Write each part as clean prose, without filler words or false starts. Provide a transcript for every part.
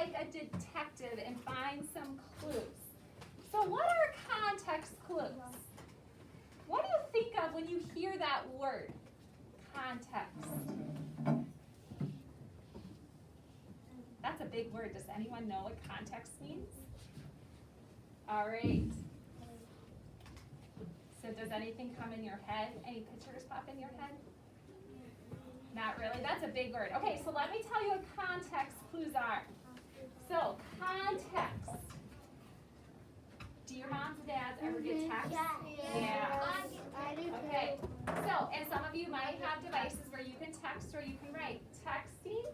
like a detective and find some clues. So what are context clues? What do you think of when you hear that word, context? That's a big word. Does anyone know what context means? All right. So does anything come in your head? Any pictures pop in your head? Not really. That's a big word. Okay, so let me tell you what context clues are. So context. Do your moms and dads ever get texts? Yeah. Okay. So, and some of you might have devices where you can text or you can write. Texting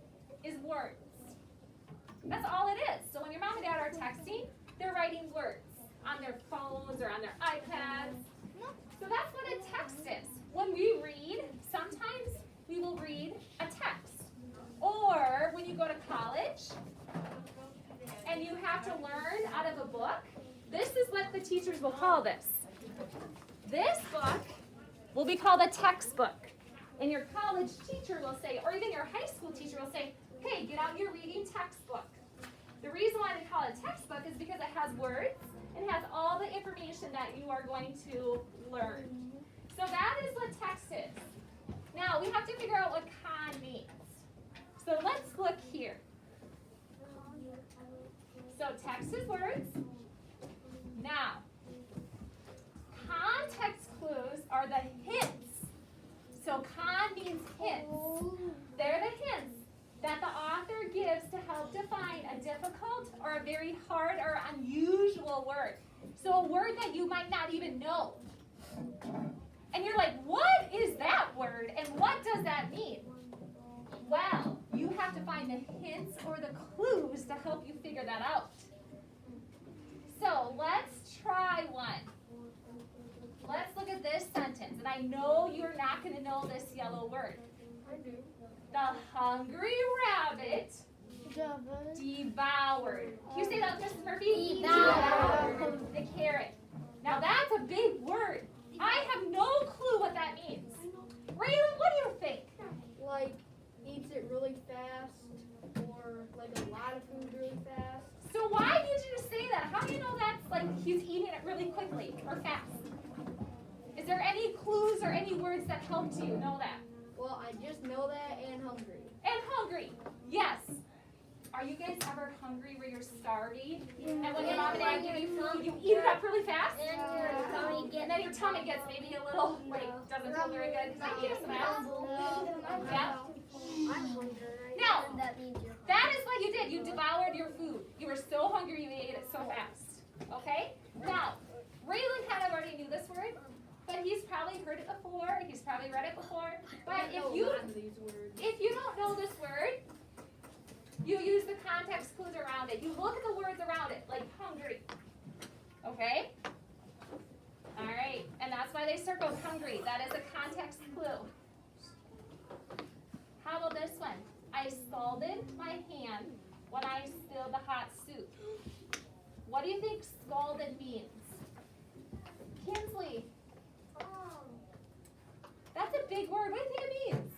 is words. That's all it is. So when your mom and dad are texting, they're writing words on their phones or on their iPads. So that's what a text is. When we read, sometimes we will read a text. Or when you go to college and you have to learn out of a book, this is what the teachers will call this. This book will be called a textbook. And your college teacher will say, or even your high school teacher will say, hey, get out your reading textbook. The reason why they call it a textbook is because it has words and has all the information that you are going to learn. So that is what text is. Now, we have to figure out what con means. So let's look here. So text is words. Now, context clues are the hints. So con means hints. They're the hints that the author gives to help define a difficult or a very hard or unusual word. So a word that you might not even know. And you're like, what is that word and what does that mean? Well, you have to find the hints or the clues to help you figure that out. So let's try one. Let's look at this sentence. And I know you're not going to know this yellow word. I do. The hungry rabbit devoured. Can you say that, Mrs. Murphy? Devoured the carrot. Now that's a big word. I have no clue what that means. Raylan, what do you think? Like, eats it really fast, or like a lot of food really fast. So why did you say that? How do you know that's like he's eating it really quickly or fast? Is there any clues or any words that helped you know that? Well, I just know that and hungry. And hungry, yes. Are you guys ever hungry where you're starving? Yeah. And when your mom and dad give you food, you eat it up really fast? And then your tummy gets maybe a little, doesn't feel very good because I ate it so fast? Yeah? Now, that is what you did. You devoured your food. You were so hungry you ate it so fast. Okay? Now, Raylan kind of already knew this word, but he's probably heard it before. He's probably read it before. But if you don't know this word, you use the context clues around it. You look at the words around it, like hungry. Okay? All right. And that's why they circled hungry. That is a context clue. How about this one? I scalded my hand when I spilled the hot soup. What do you think scalded means? Kinsley. That's a big word. What do you think it means?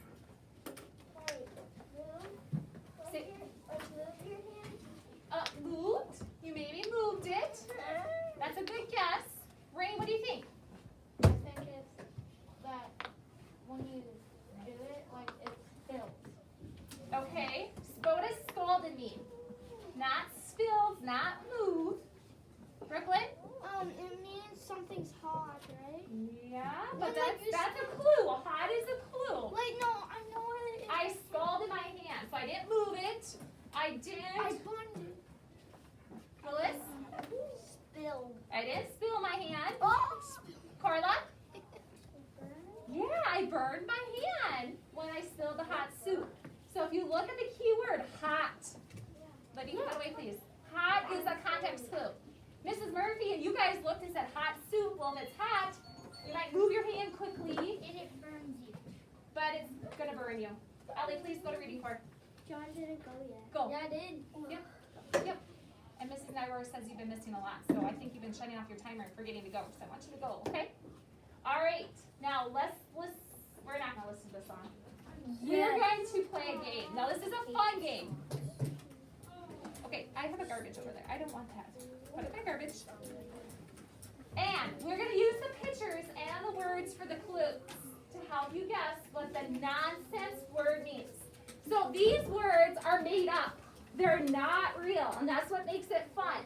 Moved. You maybe moved it. That's a good guess. Rain, what do you think? I think it's that when you do it, like it spills. Okay. What does scalded mean? Not spilled, not moved. Brooklyn? It means something's hot, right? Yeah, but that's a clue. Hot is a clue. Wait, no, I know what it is. I scalded my hand, so I didn't move it. I I didn't. burned it. Phyllis? Spilled. I didn't spill my hand. Oh, Carla? Yeah, I burned my hand when I spilled the hot soup. So if you look at the key word, hot. Libby, cut away, please. Hot is a context clue. Mrs. Murphy and you guys looked and said hot soup. Well, if it's hot, you might move your hand quickly, And it burns you. but it's going to burn you. Ellie, please go to reading for. John didn't go yet. Go. Yeah, I did. Yep. And Mrs. Nyrohr says you've been missing a lot, so I think you've been shutting off your timer and forgetting to go, so I want you to go, okay? All right, now let's we're not going to listen to this song. We're going to play a game. Now this is a fun game. Okay, I have a garbage over there. I don't want that. Put it in my garbage. And we're going to use the pictures and the words for the clues to help you guess what the nonsense word means. So these words are made up. They're not real, and that's what makes it fun.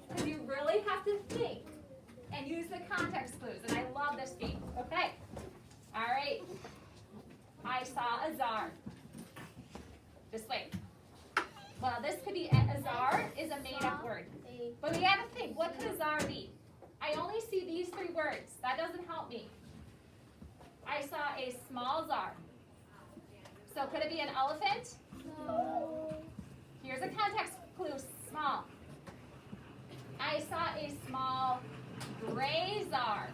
Because you really have to think and use the context clues, and I love this game. Okay. All right. I saw a czar. Just wait. Well, this could be a czar is a made-up word. But we got to think, what could a czar be? I only see these 3 words. That doesn't help me. I saw a small czar. So could it be an elephant? No. Here's a context clue, small. I saw a small gray czar.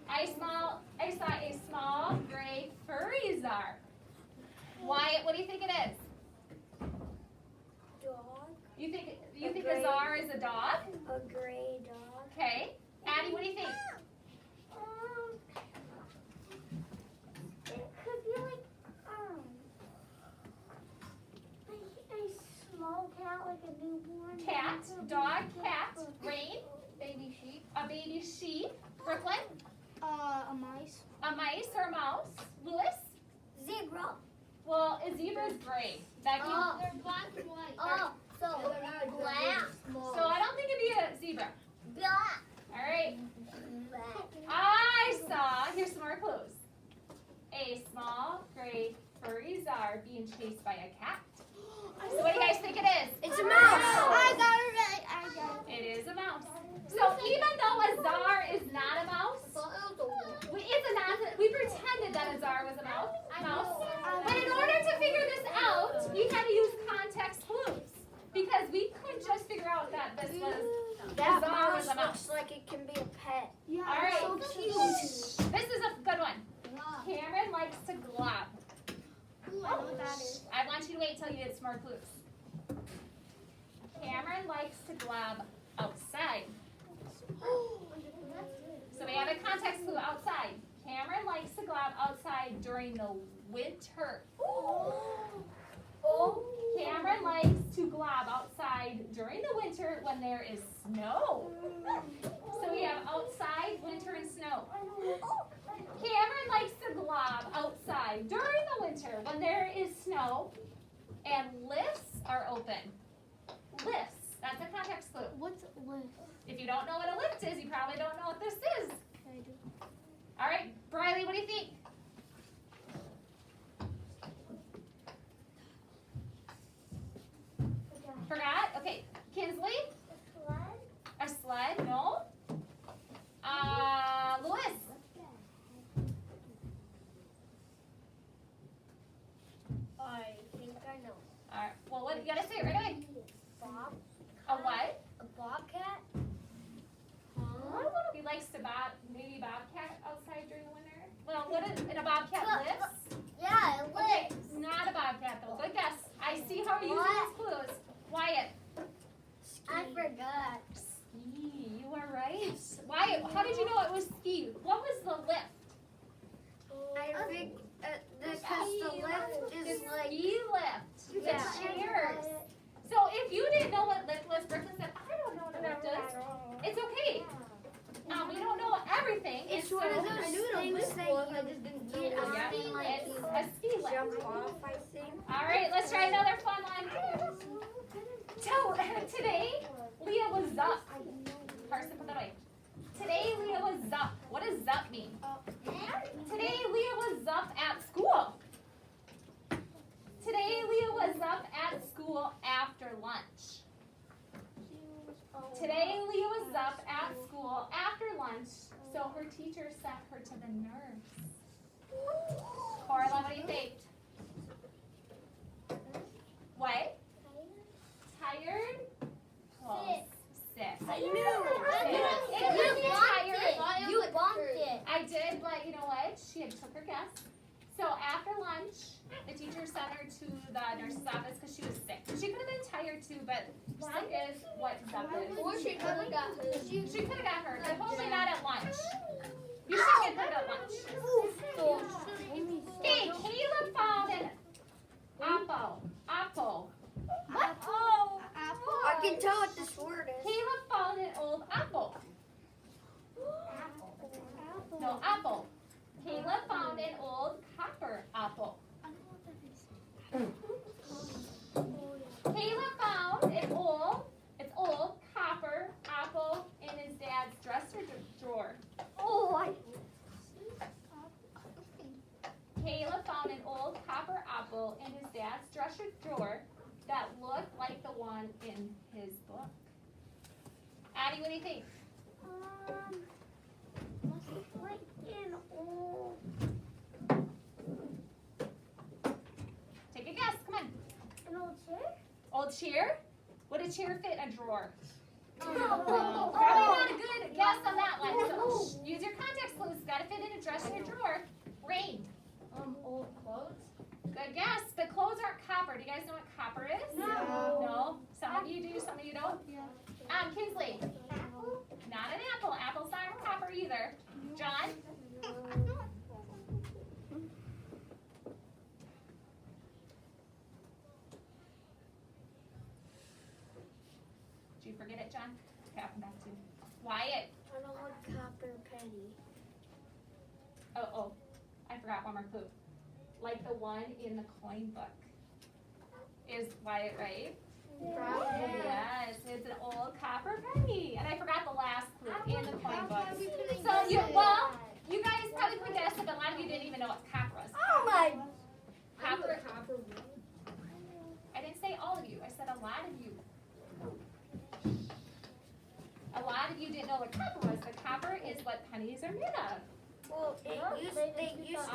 I saw a small gray furry czar. Wyatt, what do you think it is? Dog. You think a czar is a dog? A gray dog. Okay. Addie, what do you think? It could be like a small cat, like a newborn. Cat, dog, cat, Rain, Baby sheep. a baby sheep, Brooklyn, A mice. a mice or a mouse, Lewis. Zebra. Well, a zebra is gray. Becky. They're black and white. So black. So I don't think it'd be a zebra. Black. All right. I saw. Here's some more clues. A small gray furry czar being chased by a cat. So what do you guys think it is? It's a mouse. I got it right. I got it. It is a mouse. So even though a czar is not a mouse, we pretended that a czar was a mouse. But in order to figure this out, we had to use context clues because we couldn't just figure out that this was That czar was mouse a mouse. looks like it can be a pet. Yeah. All right. So cute. This is a good one. Cameron likes to glob. Ooh, I know what that is. I want you to wait till you get some more clues. Cameron likes to glob outside. So we have a context clue outside. Cameron likes to glob outside during the winter. Cameron likes to glob outside during the winter when there is snow. So we have outside, winter, and snow. Cameron likes to glob outside during the winter when there is snow and lifts are open. Lifts, that's a context clue. What's lift? If you don't know what a lift is, you probably don't know what this is. I do. All right, Briley, what do you think? Forgot? Okay, Kinsley? A sled? No. Lewis? I think I know. All right. Well, what you gotta say it right away. Bob? A what? A bobcat? He likes to maybe bobcat outside during the winter. Well, what is in a bobcat lifts? Yeah, it Okay, lives. not a bobcat though. Good guess. I see how you're using these clues. Wyatt. I forgot. Ski. You are right. Wyatt, how did you know it was ski? What was the lift? I think because the lift is The like. ski lift. Yeah. The chairs. So if you didn't know what lift was, Brooklyn said, I don't know what a lift is. It's okay. We don't know everything. It's and one of so- those things that you get on Yeah, and like it's you a ski lift. jump off, I think. All right, let's try another fun one. Today, Leah was up. Carson, put that away. Today, Leah was up. What does up mean? Today, Leah was up at school. Today, Leah was up at school after lunch. Today, Leah was up at school after lunch, so her teacher sent her to the nurse. Corla, what do you think? What? Tired? Close. Sick. I knew. It could be tired. You bumped it. I did, but you know what? She had took her guess. So after lunch, the teacher sent her to the nurse's office because she was sick. She could have been tired too, but sick is what Zup is. Or she could have got hers. She could have got hers, but hopefully not at lunch. You should get hurt at lunch. So, Okay, Caleb found an apple. Apple. What? I can tell what this word is. Caleb found an old apple. No, apple. Caleb found an old copper apple. Caleb found an old copper apple in his dad's dresser drawer. Caleb found an old copper apple in his dad's dresser drawer that looked like the one in his book. Addie, what do you think? Take a guess. Come on. Old chair? Would a chair fit in a drawer? Probably not a good guess on that one. So use your context clues. Got to fit in a dresser or drawer. Rain. Old clothes. Good guess. But clothes aren't copper. Do you guys know what copper is? No. No? Some of you do, some of you don't? Kinsley. Not an apple. Apple's not copper either. John? Did you forget it, John? Okay, I'll come back to you. Wyatt. An old copper penny. Oh, I forgot one more clue. Like the one in the coin book. Is Wyatt right? Yes, it's an old copper penny. And I forgot the last clue in the coin book. So you guys probably could guess it, but a lot of you didn't even know what copper was. Oh my! Copper. I didn't say all of you. I said a lot of you. A lot of you didn't know what copper was. The copper is what pennies are made of. Well, they used to be made of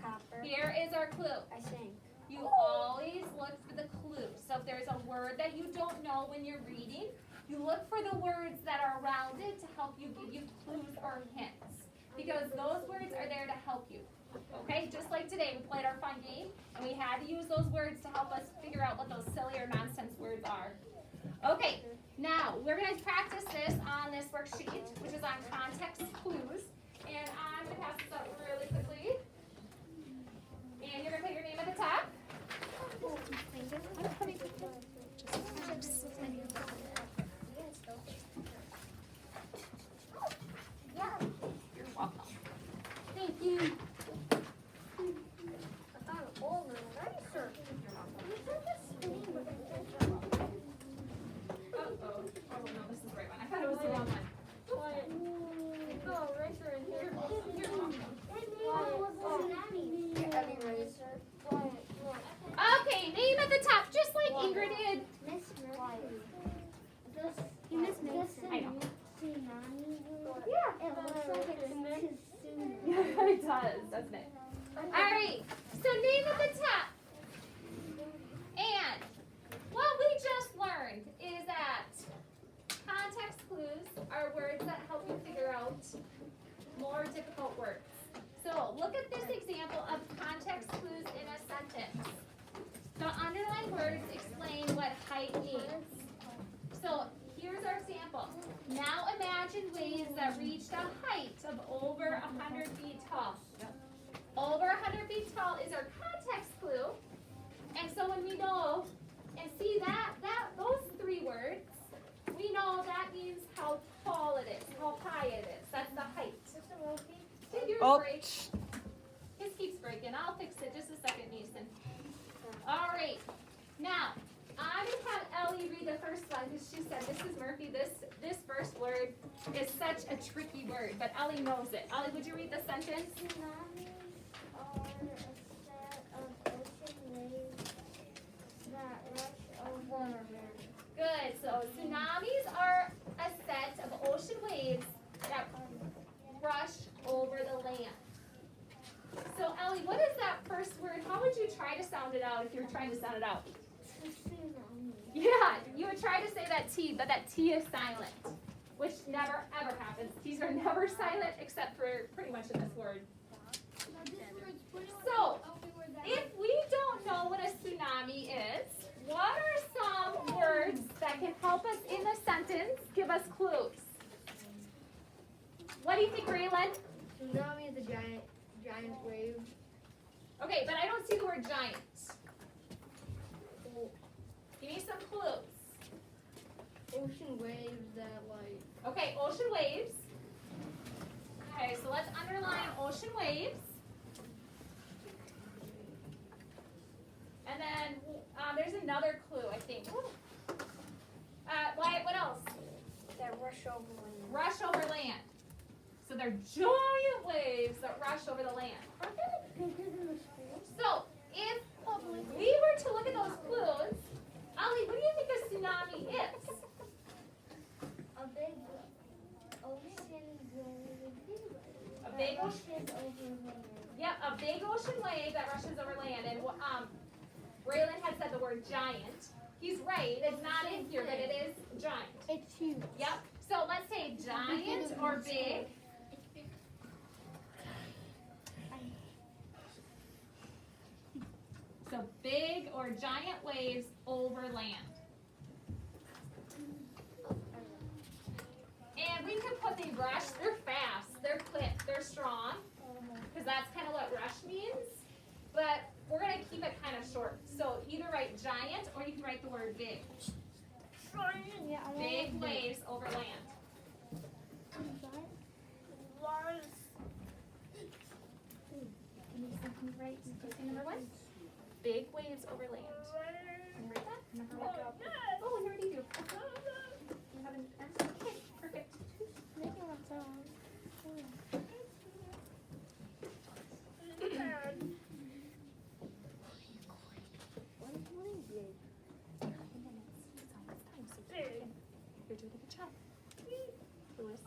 copper. Here is our clue. I think. You always look for the clue. So if there's a word that you don't know when you're reading, you look for the words that are around it to help you give you clues or hints. Because those words are there to help you. Okay, just like today, we played our fun game, and we had to use those words to help us figure out what those silly or nonsense words are. Okay, now we're going to practice this on this worksheet, which is on context clues. And I'm going to pass this out really quickly. And you're going to put your name at the top. You're welcome. Thank you. I found an old one. Nicer. Uh-oh. Oh, no, this is the right one. I thought it was the wrong one. Oh, eraser in here. You're welcome. Heavy razor. Okay, name at the top, just like Ingrid did. You missed me. I know. Yeah. It looks like it's Yeah, it does, doesn't it? Alright, so name at the top. And what we just learned is that context clues are words that help you figure out more difficult words. So look at this example of context clues in a sentence. The underlined words explain what height means. So here's our example. Now imagine waves that reached a height of over 100 feet tall. Over 100 feet tall is our context clue. And so when we know and see those three words, we know that means how tall it is, how high it is. That's the height. Did yours break? His keeps breaking. I'll fix it. Just a second, Mason. All right. Now, I'm going to have Ellie read the first one because she said, Mrs. Murphy, this first word is such a tricky word, but Ellie knows it. Ellie, would you read the sentence? Tsunamis are a set of ocean waves that rush over. Good. So tsunamis are a set of ocean waves that rush over the land. So Ellie, what is that first word? How would you try to sound it out if you were trying to sound it out? Tsunami. Yeah, you would try to say that T, but that T is silent, which never ever happens. T's are never silent except for pretty much in this word. So, if we don't know what a tsunami is, what are some words that can help us in the sentence give us clues? What do you think, Raylan? Tsunami is a giant wave. Okay, but I don't see the word giant. Give me some clues. Ocean waves that like. Okay, ocean waves. Okay, so let's underline ocean waves. And then there's another clue, I think. Wyatt, what else? That rush over land. Rush over land. So they're giant waves that rush over the land. Aren't they like bigger than the school? So if we were to look at those clues, Ali, what do you think a tsunami is? A big ocean wave. A big ocean. Rushes over land. Yep, a big ocean wave that rushes over land. And Raylan had said the word giant. He's right. It's not in here, but it is giant. It's huge. Yep. So let's say giant or big. So big or giant waves over land. And we could put the rush, they're fast, they're quick, they're strong, because that's kind of what rush means. But we're going to keep it kind of short. So either write giant or you can write the word big. Yeah, Big waves over land. Right, number one. Big waves over land. Can you write that? Number one. Oh, you already do. You have an answer? Okay, perfect. You're doing a good job. Lewis.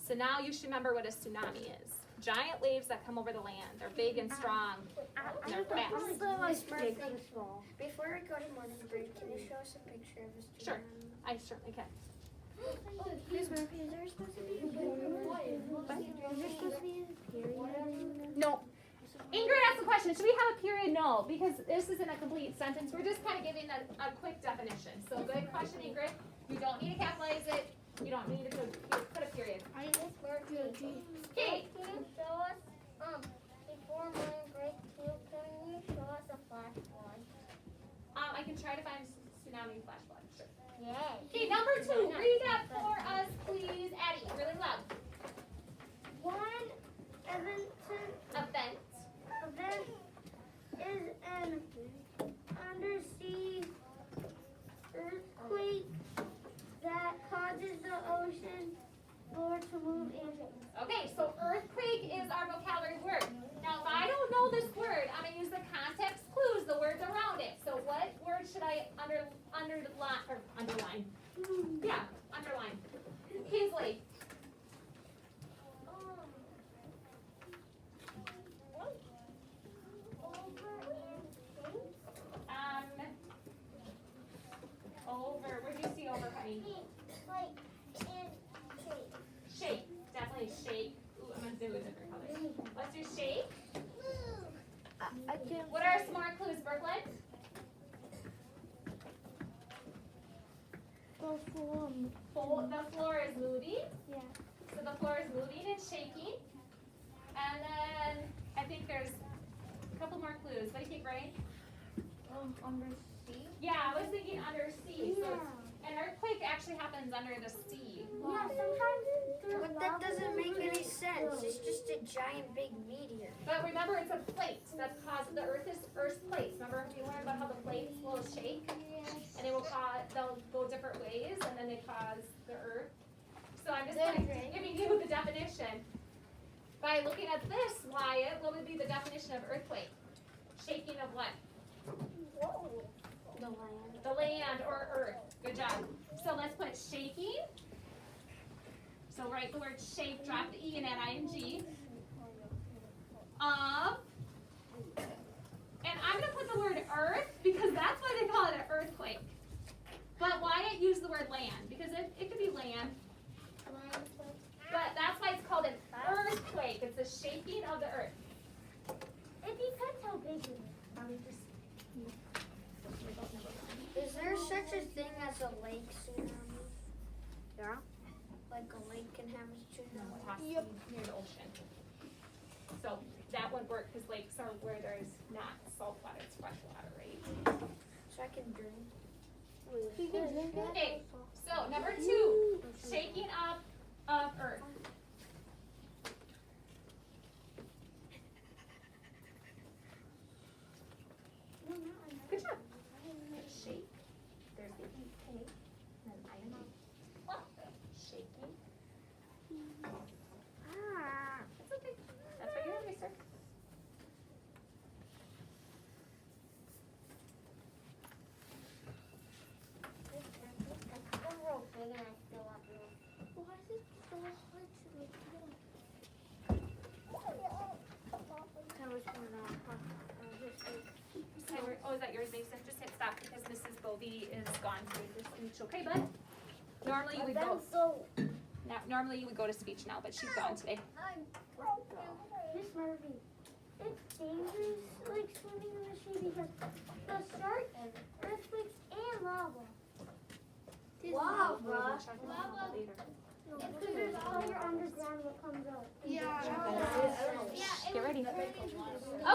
So now you should remember what a tsunami is. Giant waves that come over the land. They're big and strong. And they're fast. Miss Murphy, before we go to morning break, can you show us a picture of a tsunami? Sure. I certainly can. Miss Murphy, is there supposed to be a period? No. Ingrid asked the question, should we have a period? No, because this isn't a complete sentence. We're just kind of giving a quick definition. So good question, Ingrid. You don't need to capitalize it. You don't need to put a period. Kate. Can you show us, before morning break, can you show us a flash flood? I can try to find tsunami flash flood. Sure. Yes. Okay, number 2. Read that for us, please. Addie, really loud. One event is an undersea earthquake that causes the ocean floor to move in. Okay, so earthquake is our vocabulary word. Now, if I don't know this word, I'm going to use the context clues, the words around it. So what word should I underline? Yeah, underline. Kingsley. Over. Where do you see over, honey? Like in shape. Shake. Definitely shake. Ooh, I'm going to do a different color. Let's do shake. I can't. What are some more clues, Brooklyn? The floor is moving. Yeah. So the floor is moving and shaking. And then I think there's a couple more clues. What do you think, Ray? Undersea. Yeah, I was thinking under sea. So an earthquake actually happens under the sea. Yeah, sometimes. But that doesn't make any sense. It's just a giant big meteor. But remember, it's a plate that's caused, the Earth's plates. Remember, you learned about how the plates will shake? And it will cause, they'll go different ways, and then they cause the Earth. So I'm just giving you the definition. By looking at this, Wyatt, what would be the definition of earthquake? Shaking of what? The land. The land or earth. Good job. So let's put shaking. So write the word shake, drop the E and add ing. And I'm going to put the word earth because that's why they call it an earthquake. But Wyatt used the word land because it could be land. But that's why it's called an earthquake. It's the shaking of the earth. It depends how big it is. Is there such a thing as a lake tsunami? Yeah? Like a lake can have a tsunami? It has to be near the ocean. So that wouldn't work because lakes are where there's not salt water, it's fresh water, right? So I can drink. Okay, so number 2, shaking up of earth. Good job. Shake. There's the EK. And then ING. Well, shaking. That's okay. That's what you're doing, sir. Oh, is that yours, Mason? Just hit stop because Mrs. Bovee is gone through this speech. Okay, bud? Normally you would go. Normally you would go to speech now, but she's gone today. Miss Murphy, it's dangerous like swimming in the sea because the sharks, earthquakes, and lava. Lava. It's because there's fire underground that comes up. Get ready.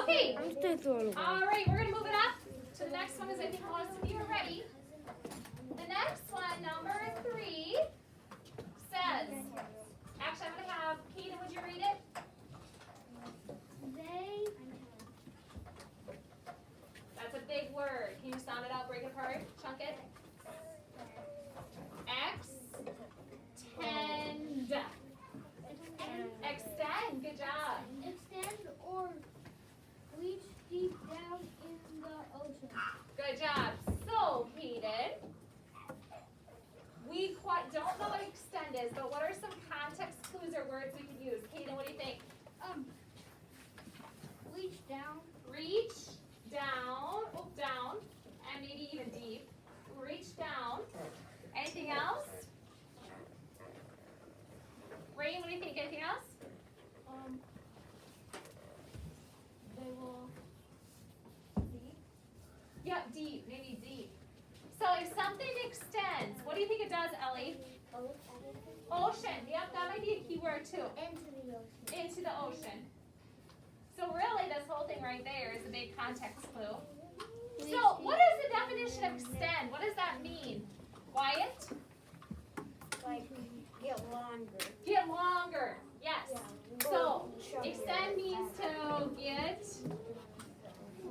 Okay. All right, we're gonna move it up to the next one. Is I think most of you are ready. The next one, number 3, says. Actually, I'm gonna have Kaden. Would you read it? That's a big word. Can you sound it out? Break it apart. Chunk it. Extend. Extend. Good job. Extend or reach deep down in the ocean. Good job. So, Kaden, we don't know what extend is, but what are some context clues or words we could use? Kaden, what do you think? Reach down. Reach down, down, and maybe even deep. Reach down. Anything else? Rain, what do you think? Anything else? They will. Yep, deep, maybe deep. So if something extends, what do you think it does, Ellie? Ocean. Yep, that might be a key word too. Into the ocean. Into the ocean. So really, this whole thing right there is a big context clue. So what is the definition of extend? What does that mean? Wyatt? Like, get longer. Get longer. Yes. So extend means to get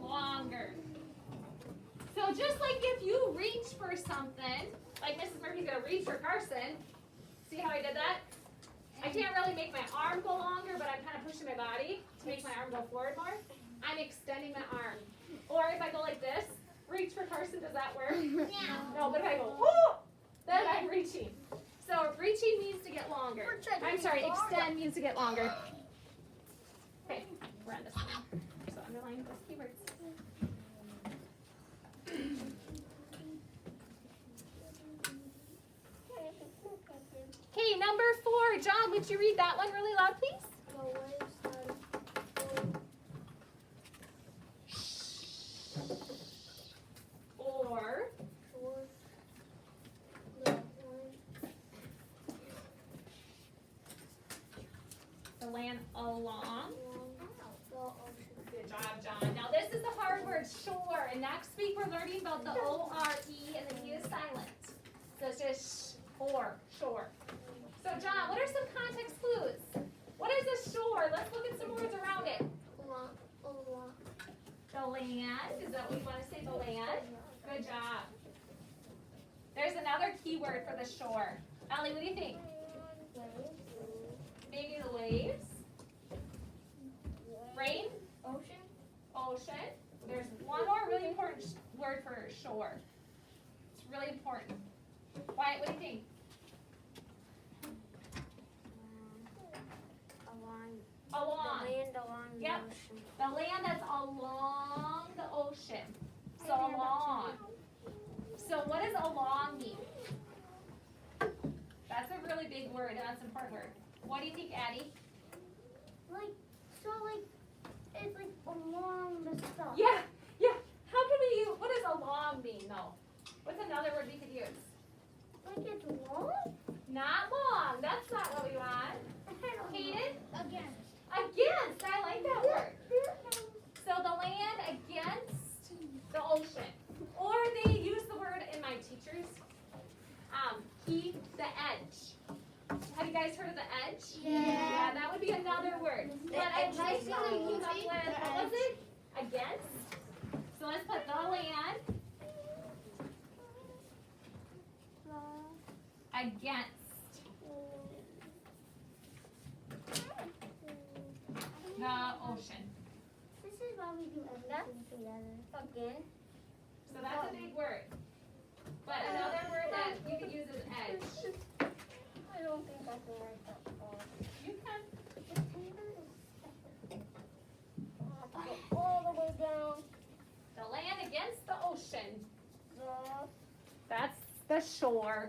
longer. So just like if you reach for something, like Mrs. Murphy's gonna reach for Carson. See how I did that? I can't really make my arm go longer, but I'm kind of pushing my body to make my arm go forward more. I'm extending my arm. Or if I go like this, reach for Carson, does that work? No, but if I go, whoo, then I'm reaching. So reaching means to get longer. I'm sorry, extend means to get longer. Okay, we're on this one. So underline those keywords. Okay, number 4. John, would you read that one really loud, please? The waves Or. shore, the land, The land along. the ocean. Good job, John. Now this is the hard word, shore. And next week we're learning about the O-R-E and the E is silent. So it's just or, shore. So John, what are some context clues? What is a shore? Let's look at some words around it. The land. Is that what you want to say, the land? Good job. There's another key word for the shore. Ellie, what do you think? Maybe the waves. Rain? Ocean. Ocean. There's one more really important word for shore. It's really important. Wyatt, what do you think? Along. The land along the Yep. ocean. The land that's along the ocean. So along. So what does along mean? That's a really big word, and that's an important word. What do you think, Addie? It's like along the stuff. Yeah. How can we use, what does along mean, though? What's another word we could use? Like it's long? Not long. That's not what we want. Hayden? Again. Against, I like that word. So the land against the ocean. Or they use the word in my teachers, keep the edge. Have you guys heard of the edge? Yeah, that would be another word. But I like to keep up with, what was it? Against. So let's put the land against the ocean. This is why we do everything together. Again. So that's a big word. But another word that you could use is edge. I don't think I can write that far. You can. All the way down. The land against the ocean. The That's the shore.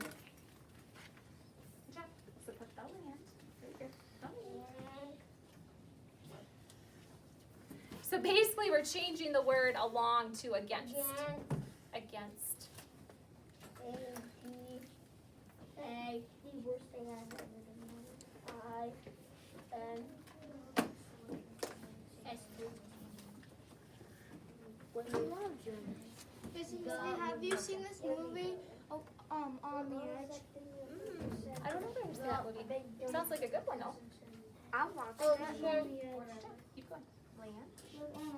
Good job. So put the land right here. The land. So basically we're changing the word along to against. Against. A, the worst thing I've ever done. What do you love, German? Have you seen this movie? On the Edge. I don't know if I've seen that movie. Sounds like a good one though. I'll watch Oh, that. sure. Keep going. Land.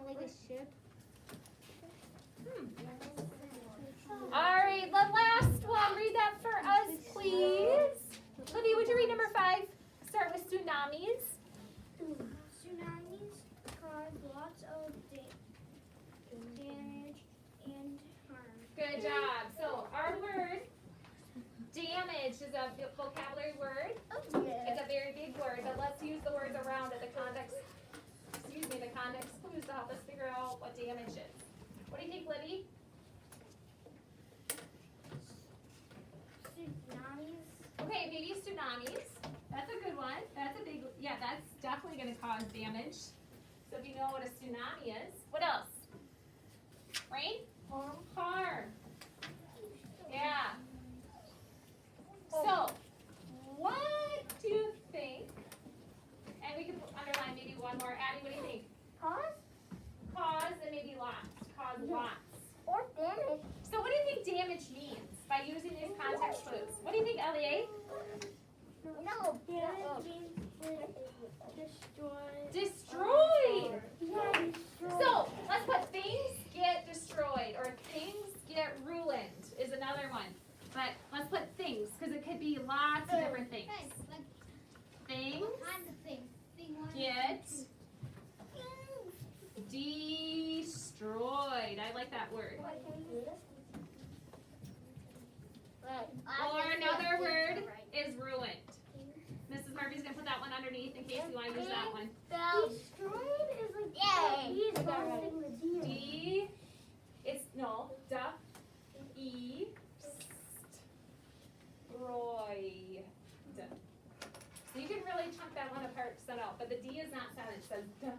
Like a ship. All right, the last one. Read that for us, please. Lydia, would you read number 5? Start with tsunamis. Tsunamis cause lots of damage and harm. Good job. So our word, damage, is a vocabulary word. It's a very big word, but let's use the words around it, the context clues to help us figure out what damage is. What do you think, Libby? Tsunamis. Okay, maybe tsunamis. That's a good one. That's a big, yeah, that's definitely going to cause damage. So if you know what a tsunami is, what else? Rain? Harm. Yeah. So, what do you think? And we can underline maybe one more. Addie, what do you think? Cause Cause and maybe lots. Cause lots. or damage. So what do you think damage means by using these context clues? What do you think, Elliot? No. Damage means destroyed. Destroyed. Yeah, destroyed. So let's put things get destroyed or things get ruined is another one. But let's put things because it could be lots of different things. Things Kind of thing. get destroyed. I like that word. Or another word is ruined. Mrs. Murphy's gonna put that one underneath in case you want to use that one. Destroyed is like Yay. he's causing the deal. D, it's no, duh, E, destroyed. So you can really chunk that one apart, set out, but the D is not silent, it says duh.